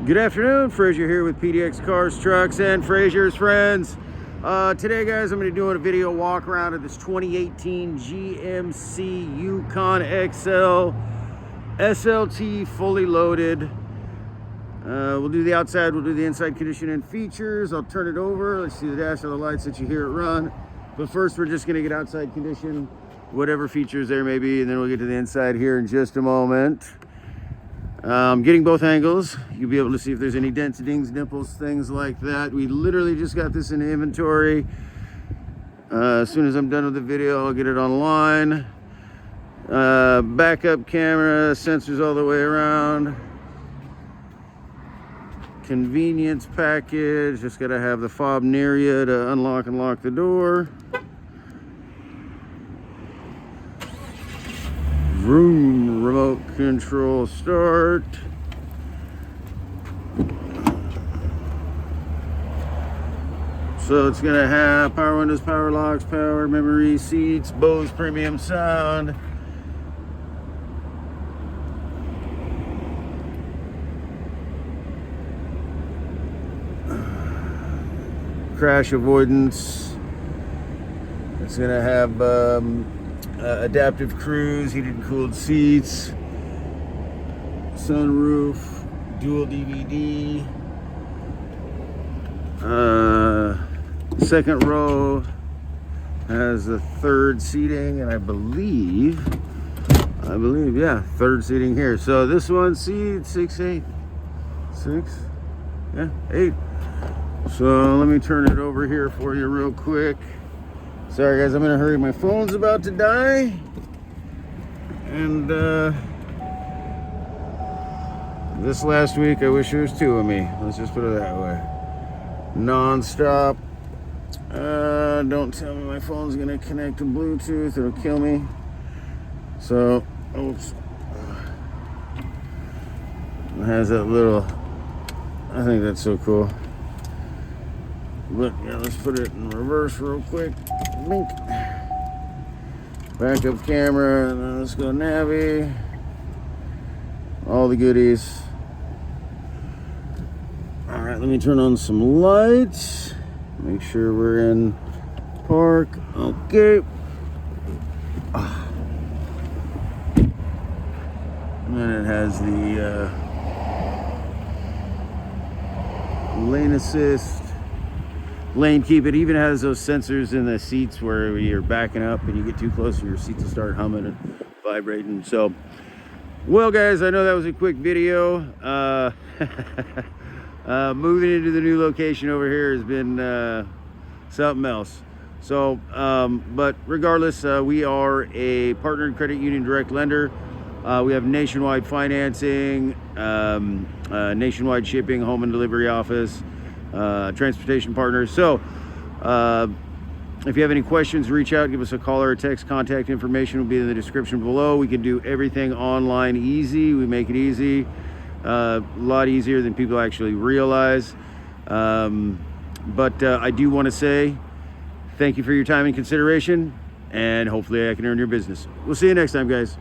Good afternoon, Frazier here with PDX Cars Trucks and Frazier's Friends. Today, guys, I'm going to be doing a video walk around of this 2018 GMC YUKON XL SLT fully loaded. We'll do the outside, we'll do the inside condition and features. I'll turn it over. Let's see the dash of the lights that you hear it run. But first, we're just going to get outside condition, whatever features there may be, and then we'll get to the inside here in just a moment. Getting both angles, you'll be able to see if there's any dents, dings, dimples, things like that. We literally just got this in inventory. As soon as I'm done with the video, I'll get it online. Backup camera, sensors all the way around. Convenience package, just gotta have the fob near you to unlock and lock the door. Vroom, remote control start. So it's gonna have power windows, power locks, power memory seats, Bose premium sound. Crash avoidance. It's gonna have adaptive cruise, heated and cooled seats, sunroof, dual DVD, second row has the third seating, and I believe, yeah, third seating here. So this one seats 6, 8, 6, yeah, 8. So let me turn it over here for you real quick. Sorry guys, I'm in a hurry. My phone's about to die. And this last week, I wish there was two of me. Let's just put it that way. Non-stop. Don't tell me my phone's gonna connect to Bluetooth. It'll kill me. So, oops. It has that little, I think that's so cool. But yeah, let's put it in reverse real quick. Blink. Backup camera, and then let's go Navi. All the goodies. All right, let me turn on some lights. Make sure we're in park. Okay. And then it has the lane assist. Lane keep. It even has those sensors in the seats where you're backing up and you get too close, your seats will start humming and vibrating. So, well guys, I know that was a quick video. Moving into the new location over here has been something else. So, but regardless, we are a partnered credit union direct lender. We have nationwide financing, nationwide shipping, home and delivery office, transportation partners. So if you have any questions, reach out, give us a call or a text. Contact information will be in the description below. We can do everything online easy. We make it easy, a lot easier than people actually realize. But I do want to say thank you for your time and consideration, and hopefully I can earn your business. We'll see you next time, guys.